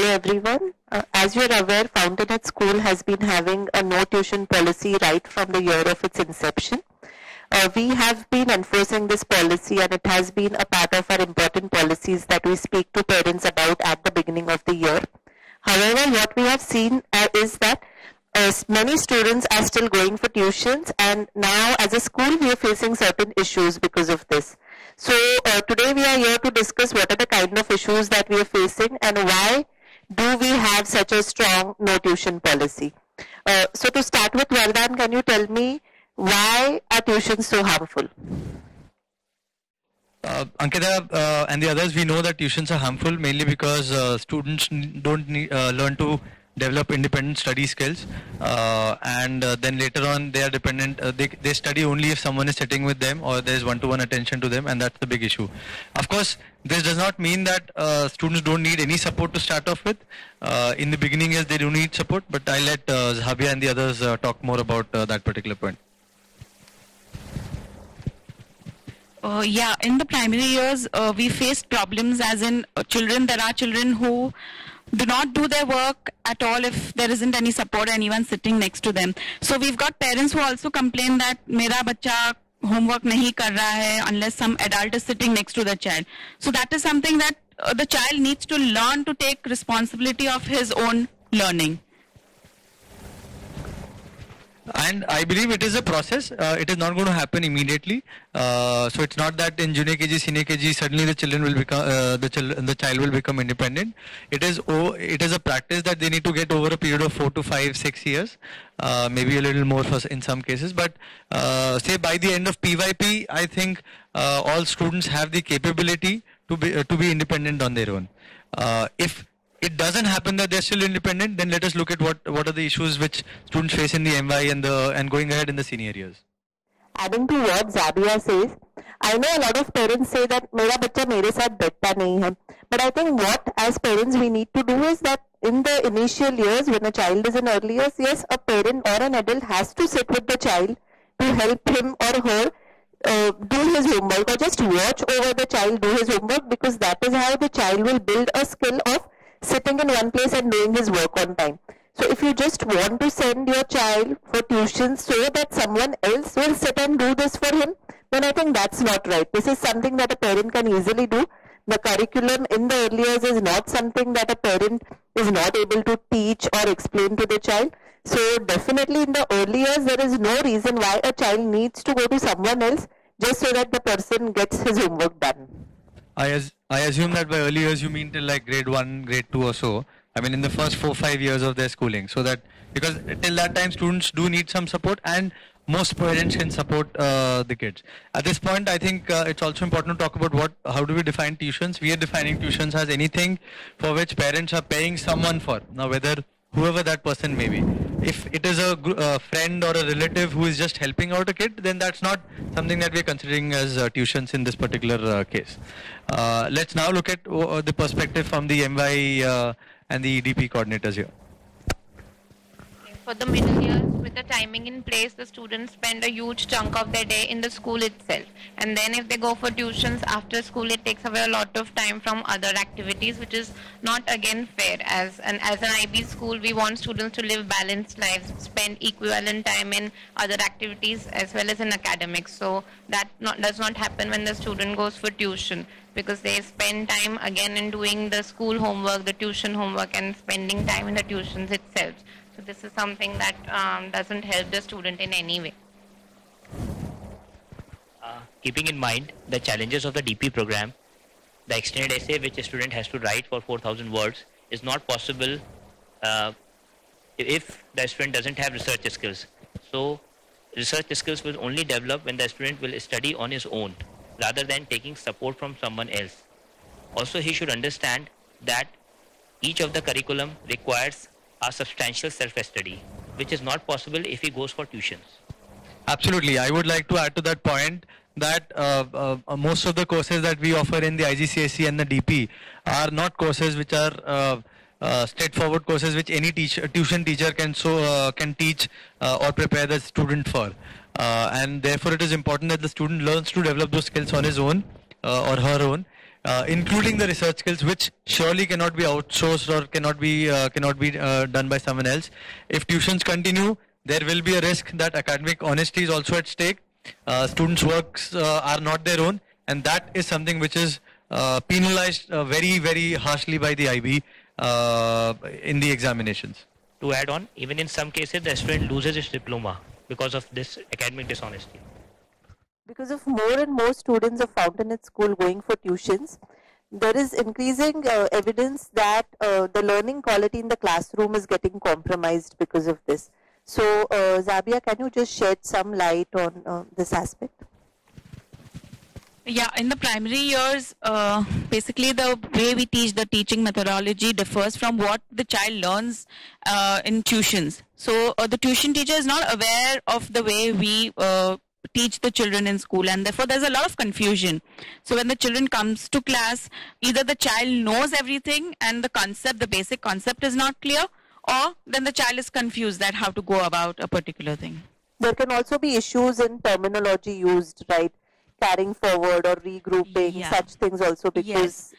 Hello everyone. As you are aware, Fountainhead School has been having a no tuition policy right from the year of its inception. We have been enforcing this policy and it has been a part of our important policies that we speak to parents about at the beginning of the year. However, what we have seen is that many students are still going for tuitions, and now as a school we are facing certain issues because of this. So today we are here to discuss what are the kind of issues that we are facing and why do we have such a strong no tuition policy. So to start with, Vardhan, can you tell me why are tuitions so harmful? Ankita and the others, we know that tuitions are harmful mainly because students don't learn to develop independent study skills, and then later on they are dependent. They study only if someone is sitting with them or there is one-to-one attention to them, and that's the big issue. Of course, this does not mean that students don't need any support to start off with. In the beginning, yes, they do need support, but I'll let Zahabia and the others talk more about that particular point. Yeah, in the primary years, we faced problems as in there are children who do not do their work at all if there isn't any support or anyone sitting next to them. So we've got parents who also complain that mera bachcha homework nahi kar raha hai unless some adult is sitting next to the child. So that is something that the child needs to learn to take responsibility of his own learning. And I believe it is a process. It is not going to happen immediately. So it's not that in junior KG, senior KG, suddenly the children will become the child will become independent. It is a practice that they need to get over a period of 4 to 5, 6 years, maybe a little more in some cases. But say by the end of PYP, I think all students have the capability to be independent on their own. If it doesn't happen that they're still independent, then let us look at what are the issues which students face in the MY and going ahead in the senior years. Adding to what Zahabia says, I know a lot of parents say that mera bachcha mere saath beta nahi hai. But I think what as parents we need to do is that in the initial years when a child is in early years, yes, a parent or an adult has to sit with the child to help him or her do his homework or just watch over the child do his homework, because that is how the child will build a skill of sitting in one place and doing his work on time. So if you just want to send your child for tuition so that someone else will sit and do this for him, then I think that's not right. This is something that a parent can easily do. The curriculum in the early years is not something that a parent is not able to teach or explain to the child. So definitely in the early years, there is no reason why a child needs to go to someone else just so that the person gets his homework done. I assume that by early years you mean till like grade 1, grade 2 or so. I mean in the first 4-5 years of their schooling. So that, because till that time students do need some support and most parents can support the kids. At this point I think it's also important to talk about how do we define tuitions. We are defining tuitions as anything for which parents are paying someone for. Now whether whoever that person may be. If it is a friend or a relative who is just helping out a kid, then that's not something that we're considering as tuitions in this particular case. Let's now look at the perspective from the MY and the DP coordinators here. For the middle years, with the timing in place, the students spend a huge chunk of their day in the school itself. And then if they go for tuitions after school, it takes away a lot of time from other activities, which is not again fair. As an IB school, we want students to live balanced lives, spend equivalent time in other activities as well as in academics. So that does not happen when the student goes for tuition, because they spend time again in doing the school homework, the tuition homework, and spending time in the tuitions itself. So this is something that doesn't help the student in any way. Keeping in mind the challenges of the DP program, the extended essay which a student has to write for 4,000 words is not possible if the student doesn't have research skills. So research skills will only develop when the student will study on his own rather than taking support from someone else. Also, he should understand that each of the curriculum requires a substantial self-study, which is not possible if he goes for tuitions. Absolutely. I would like to add to that point that most of the courses that we offer in the IGCSE and the DP are not courses which are straightforward courses which any tuition teacher can teach or prepare the student for. And therefore it is important that the student learns to develop those skills on his own or her own. including the research skills, which surely cannot be outsourced or cannot be done by someone else. If tuitions continue, there will be a risk that academic honesty is also at stake. Students' works are not their own, and that is something which is penalized very, very harshly by the IB in the examinations. To add on, even in some cases, the student loses his diploma because of this academic dishonesty. Because of more and more students of Fountainhead School going for tuitions, there is increasing evidence that the learning quality in the classroom is getting compromised because of this. So, Zabia, can you just shed some light on this aspect? Yeah, in the primary years, basically the way we teach, the teaching methodology differs from what the child learns in tuitions. So the tuition teacher is not aware of the way we teach the children in school, and therefore there's a lot of confusion. So when the children comes to class, either the child knows everything and the concept, the basic concept is not clear, or then the child is confused that how to go about a particular thing. There can also be issues in terminology used, right? Carrying forward or regrouping, such things also, because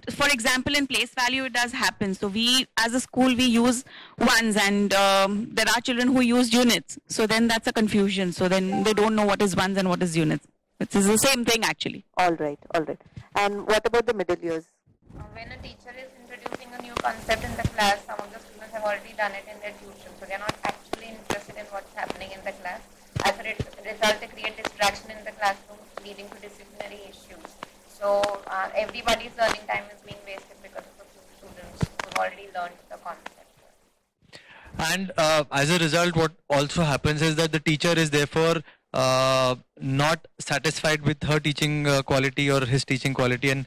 for example, in place value it does happen. So we as a school we use ones, and there are children who use units, so then that's a confusion. So then they don't know what is ones and what is units. It is the same thing actually. All right. And what about the middle years? When a teacher is introducing a new concept in the class, some of the students have already done it in their tuition, so they are not actually interested in what's happening in the class. As a result, they create distraction in the classroom, leading to disciplinary issues. So everybody's learning time is being wasted because of the students who've already learned the concept. And as a result, what also happens is that the teacher is therefore not satisfied with her teaching quality or his teaching quality, and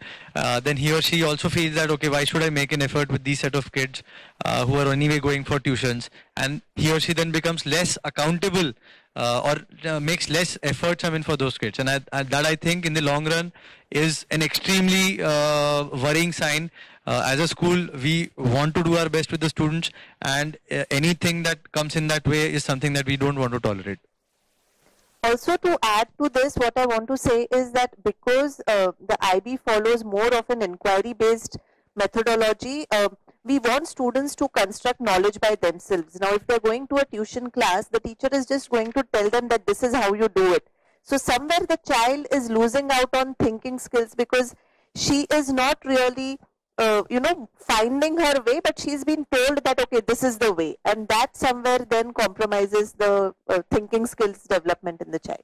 then he or she also feels that, okay, why should I make an effort with these set of kids who are anyway going for tuitions, and he or she then becomes less accountable or makes less efforts for those kids, and that I think in the long run is an extremely worrying sign. As a school, we want to do our best with the students, and anything that comes in that way is something that we don't want to tolerate. Also, to add to this, what I want to say is that because the IB follows more of an inquiry-based methodology, we want students to construct knowledge by themselves. Now, if they're going to a tuition class, the teacher is just going to tell them that this is how you do it. So somewhere the child is losing out on thinking skills because she is not really finding her way, but she's been told that, okay, this is the way. And that somewhere then compromises the thinking skills development in the child.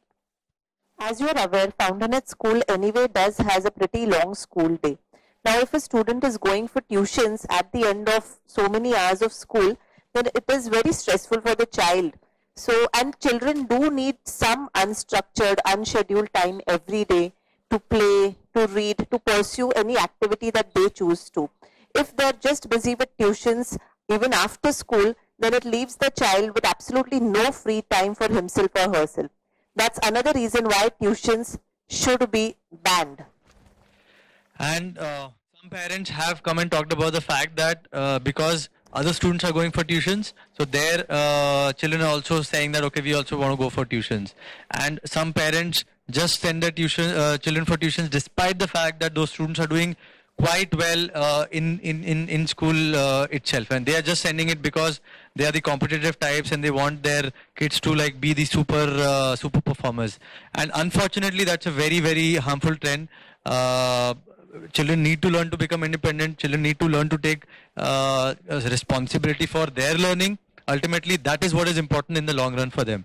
As you are aware, Fountainhead School anyway has a pretty long school day. Now, if a student is going for tuitions at the end of so many hours of school, then it is very stressful for the child. So, and children do need some unstructured, unscheduled time every day to play, to read, to pursue any activity that they choose to. If they're just busy with tuitions, even after school, then it leaves the child with absolutely no free time for himself or herself. That's another reason why tuitions should be banned. And some parents have come and talked about the fact that because other students are going for tuitions, so their children are also saying that, okay, we also want to go for tuitions. And some parents just send their children for tuitions despite the fact that those students are doing quite well in school itself, and they are just sending it because they are the competitive types and they want their kids to be the super performers. And unfortunately, that's a very, very harmful trend. Children need to learn to become independent. Children need to learn to take responsibility for their learning. Ultimately, that is what is important in the long run for them.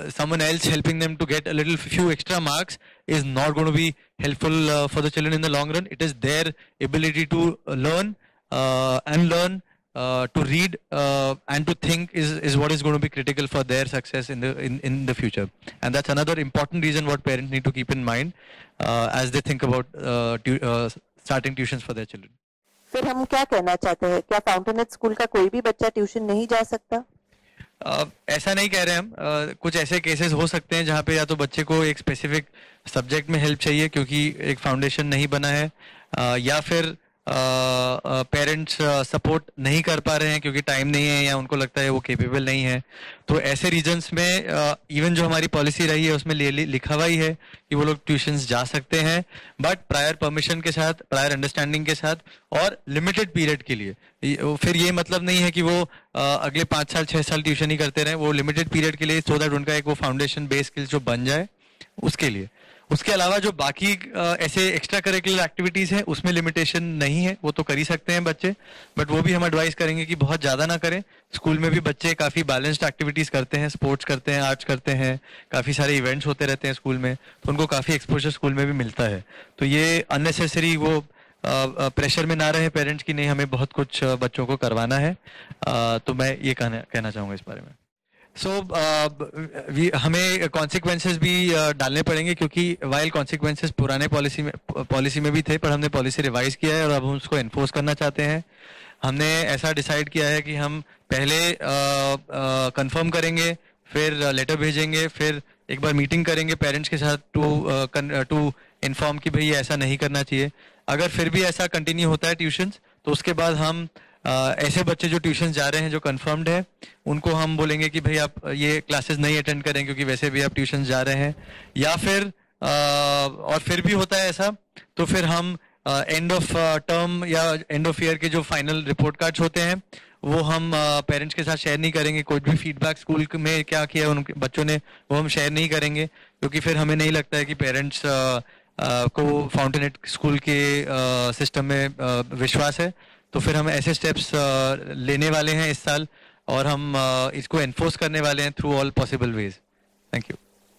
Someone else helping them to get a few extra marks is not going to be helpful for the children in the long run. It is their ability to learn and learn, to read and to think is what is going to be critical for their success in the future. And that's another important reason what parents need to keep in mind as they think about starting tuitions for their children. फिर हम क्या कहना चाहते हैं, क्या fountainhead school का कोई भी बच्चा ट्यूशन नहीं जा सकता? ऐसा नहीं कह रहे हम. कुछ ऐसे केसेस हो सकते हैं जहाँ पे या तो बच्चे को एक स्पेसिफिक सब्जेक्ट में हेल्प चाहिए क्योंकि एक फाउंडेशन नहीं बना है, या फिर पेरेंट्स सपोर्ट नहीं कर पा रहे हैं क्योंकि टाइम नहीं है या उनको लगता है वो केपेबल नहीं है, तो ऐसे रीजन्स में इवन जो हमारी पॉलिसी रही है उसमें लिखा हुआ ही है कि वो लोग ट्यूशंस जा सकते हैं, बट प्रायर परमिशन के साथ, प्रायर अंडरस्टैंडिंग के साथ और लिमिटेड पीरियड के लिए। फिर ये मतलब नहीं है कि वो अगले 5 साल 6 साल ट्यूशन ही करते रहे, वो लिमिटेड पीरियड के लिए, सो दैट उनका एक वो फाउंडेशन बेस स्किल्स जो बन जाए उसके लिए। उसके अलावा जो बाकी ऐसे एक्स्ट्रा करिकुलर एक्टिविटीज हैं उसमें लिमिटेशन नहीं है, वो तो कर ही सकते हैं बच्चे, बट वो भी हम एडवाइस करेंगे कि बहुत ज़्यादा ना करें। स्कूल में भी बच्चे काफ़ी बैलेंस्ड एक्टिविटीज़ करते हैं, स्पोर्ट्स करते हैं, आर्ट्स करते हैं, काफ़ी सारे इवेंट्स होते रहते हैं स्कूल में, तो उनको काफ़ी एक्सपोजर स्कूल में भी मिलता है। तो ये अननेसेसरी वो प्रेशर में ना रहे पेरेंट्स की नहीं हमें बहुत कुछ बच्चों को करवाना है। तो मैं ये कहना चाहूँगा इस बारे में। हमें कॉन्सिक्वेंसेस भी डालने पड़ेंगे, क्योंकि वाइल कॉन्सिक्वेंसेस पुराने पॉलिसी में भी थे, पर हमने पॉलिसी रिवाइज किया है और अब हम उसको एनफोर्स करना चाहते हैं। हमने ऐसा डिसाइड किया है कि हम पहले कंफर्म करेंगे, फिर लेटर भेजेंगे, फिर एक बार मीटिंग करेंगे पेरेंट्स के साथ टू इन्फॉर्म कि भाई ऐसा नहीं करना चाहिए। अगर फिर भी ऐसा कंटिन्यू होता है ट्यूशंस, तो उसके बाद हम ऐसे बच्चे जो ट्यूशन जा रहे हैं जो कंफर्म्ड है उनको हम बोलेंगे कि भाई आप ये क्लासेस नहीं अटेंड करें क्योंकि वैसे भी आप ट्यूशन जा रहे हैं, या फिर और फिर भी होता है ऐसा तो फिर हम एंड ऑफ टर्म या एंड ऑफ ईयर के जो फाइनल रिपोर्ट कार्ड्स होते हैं वो हम पेरेंट्स के साथ शेयर नहीं करेंगे। कोई भी फीडबैक स्कूल में क्या किया उनके बच्चों ने वो हम शेयर नहीं करेंगे, क्योंकि फिर हमें नहीं लगता है कि पेरेंट्स को फाउंटेनहेड स्कूल के सिस्टम में विश्वास है। तो फिर हम ऐसे स्टेप्स लेने वाले हैं इस साल और हम इसको एनफोर्स करने वाले हैं through all possible ways. Thank you.